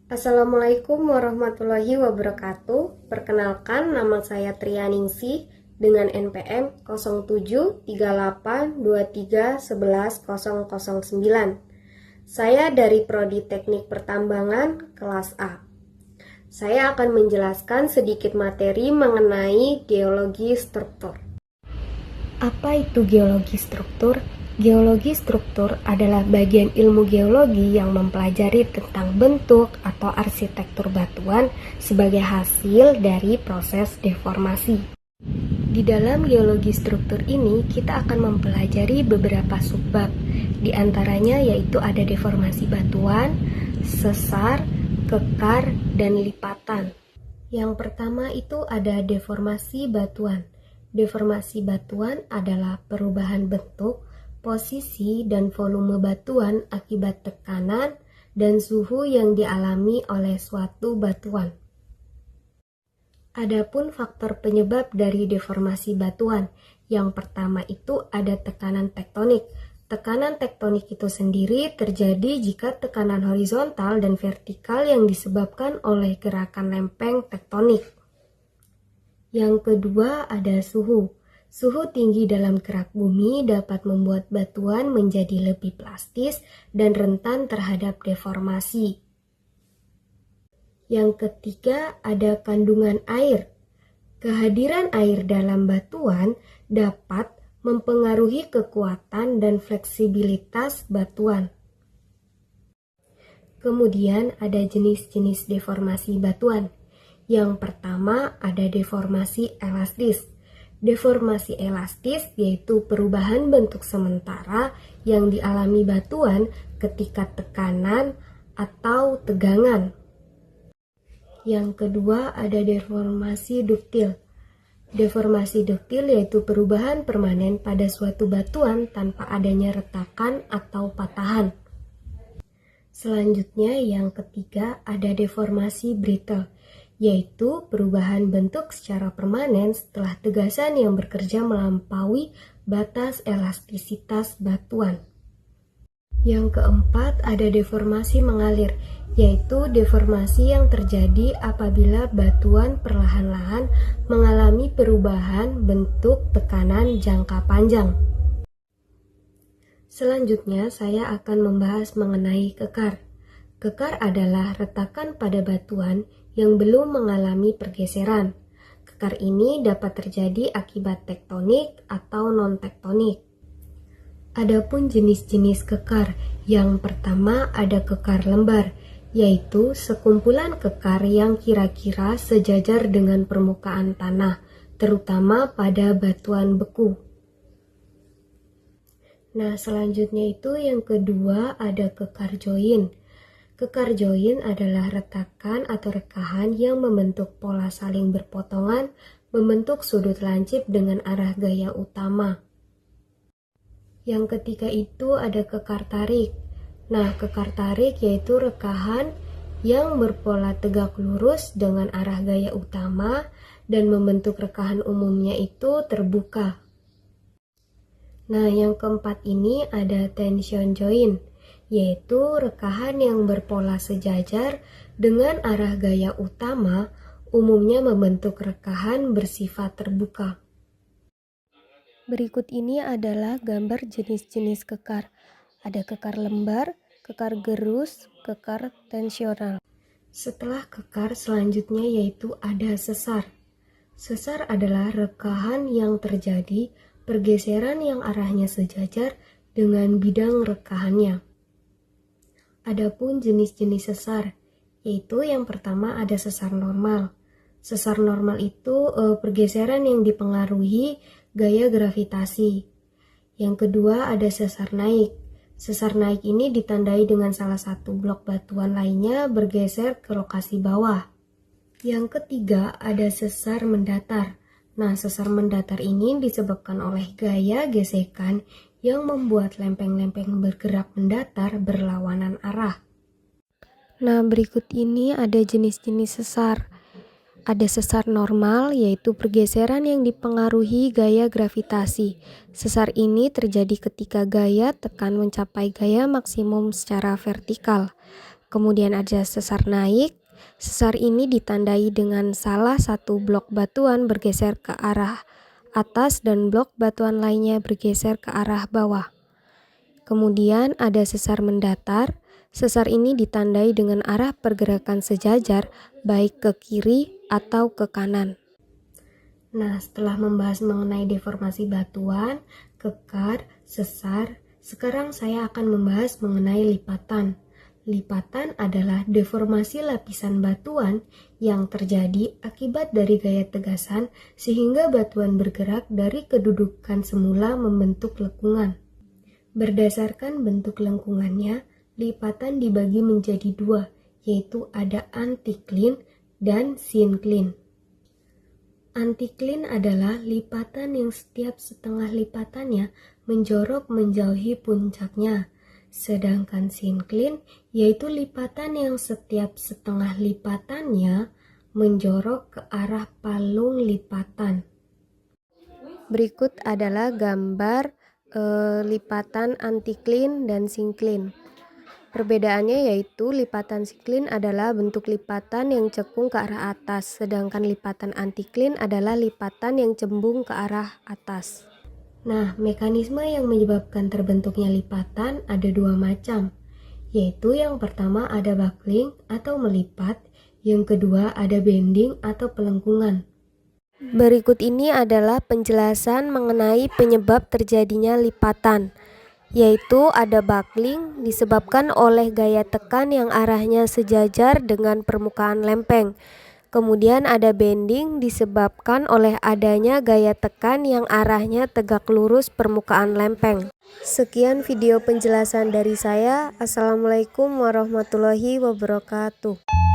Assalamualaikum warahmatullahi wabarakatuh. Perkenalkan, nama saya Trianingsih dengan NPM 073823110009. Saya dari Prodi Teknik Pertambangan kelas A. Saya akan menjelaskan sedikit materi mengenai geologi struktur. Apa itu geologi struktur? Geologi struktur adalah bagian ilmu geologi yang mempelajari tentang bentuk atau arsitektur batuan sebagai hasil dari proses deformasi. Di dalam geologi struktur ini, kita akan mempelajari beberapa subbab. Di antaranya yaitu ada deformasi batuan, sesar, kekar, dan lipatan. Yang pertama itu ada deformasi batuan. Deformasi batuan adalah perubahan bentuk, posisi, dan volume batuan akibat tekanan dan suhu yang dialami oleh suatu batuan. Adapun faktor penyebab dari deformasi batuan, yang pertama itu ada tekanan tektonik. Tekanan tektonik itu sendiri terjadi jika tekanan horizontal dan vertikal yang disebabkan oleh gerakan lempeng tektonik. Yang kedua ada suhu. Suhu tinggi dalam kerak bumi dapat membuat batuan menjadi lebih plastis dan rentan terhadap deformasi. Yang ketiga ada kandungan air. Kehadiran air dalam batuan dapat mempengaruhi kekuatan dan fleksibilitas batuan. Kemudian ada jenis-jenis deformasi batuan. Yang pertama ada deformasi elastis. Deformasi elastis yaitu perubahan bentuk sementara yang dialami batuan ketika tekanan atau tegangan. Yang kedua ada deformasi duktil. Deformasi duktil yaitu perubahan permanen pada suatu batuan tanpa adanya retakan atau patahan. Selanjutnya yang ketiga ada deformasi brittle, yaitu perubahan bentuk secara permanen setelah tegasan yang bekerja melampaui batas elastisitas batuan. Yang keempat ada deformasi mengalir, yaitu deformasi yang terjadi apabila batuan perlahan-lahan mengalami perubahan bentuk tekanan jangka panjang. Selanjutnya saya akan membahas mengenai kekar. Kekar adalah retakan pada batuan yang belum mengalami pergeseran. Kekar ini dapat terjadi akibat tektonik atau non-tektonik. Adapun jenis-jenis kekar, yang pertama ada kekar lembar, yaitu sekumpulan kekar yang kira-kira sejajar dengan permukaan tanah, terutama pada batuan beku. Nah, selanjutnya itu yang kedua ada kekar join. Kekar join adalah retakan atau rekahan yang membentuk pola saling berpotongan, membentuk sudut lancip dengan arah gaya utama. Yang ketiga itu ada kekar tarik. Nah, kekar tarik yaitu rekahan yang berpola tegak lurus dengan arah gaya utama dan membentuk rekahan umumnya itu terbuka. Nah, yang keempat ini ada tension join, yaitu rekahan yang berpola sejajar dengan arah gaya utama, umumnya membentuk rekahan bersifat terbuka. Berikut ini adalah gambar jenis-jenis kekar. Ada kekar lembar, kekar gerus, kekar tensional. Setelah kekar selanjutnya yaitu ada sesar. Sesar adalah rekahan yang terjadi pergeseran yang arahnya sejajar dengan bidang rekahannya. Adapun jenis-jenis sesar, yaitu yang pertama ada sesar normal. Sesar normal itu pergeseran yang dipengaruhi gaya gravitasi. Yang kedua ada sesar naik. Sesar naik ini ditandai dengan salah satu blok batuan lainnya bergeser ke lokasi bawah. Yang ketiga ada sesar mendatar. Nah, sesar mendatar ini disebabkan oleh gaya gesekan yang membuat lempeng-lempeng bergerak mendatar berlawanan arah. Nah, berikut ini ada jenis-jenis sesar. Ada sesar normal, yaitu pergeseran yang dipengaruhi gaya gravitasi. Sesar ini terjadi ketika gaya tekan mencapai gaya maksimum secara vertikal. Kemudian ada sesar naik. Sesar ini ditandai dengan salah satu blok batuan bergeser ke arah atas dan blok batuan lainnya bergeser ke arah bawah. Kemudian ada sesar mendatar. Sesar ini ditandai dengan arah pergerakan sejajar baik ke kiri atau ke kanan. Nah, setelah membahas mengenai deformasi batuan, kekar, sesar, sekarang saya akan membahas mengenai lipatan. Lipatan adalah deformasi lapisan batuan yang terjadi akibat dari gaya tegasan sehingga batuan bergerak dari kedudukan semula membentuk lengkungan. Berdasarkan bentuk lengkungannya, lipatan dibagi menjadi dua, yaitu ada antikline dan sinkline. Antikline adalah lipatan yang setiap setengah lipatannya menjorok menjauhi puncaknya, sedangkan sinkline yaitu lipatan yang setiap setengah lipatannya menjorok ke arah palung lipatan. Berikut adalah gambar lipatan antikline dan sinkline. Perbedaannya yaitu lipatan sinkline adalah bentuk lipatan yang cekung ke arah atas, sedangkan lipatan antikline adalah lipatan yang cembung ke arah atas. Nah, mekanisme yang menyebabkan terbentuknya lipatan ada dua macam, yaitu yang pertama ada buckling atau melipat, yang kedua ada bending atau pelengkungan. Berikut ini adalah penjelasan mengenai penyebab terjadinya lipatan, yaitu ada buckling disebabkan oleh gaya tekan yang arahnya sejajar dengan permukaan lempeng. Kemudian ada bending disebabkan oleh adanya gaya tekan yang arahnya tegak lurus permukaan lempeng. Sekian video penjelasan dari saya. Assalamualaikum warahmatullahi wabarakatuh.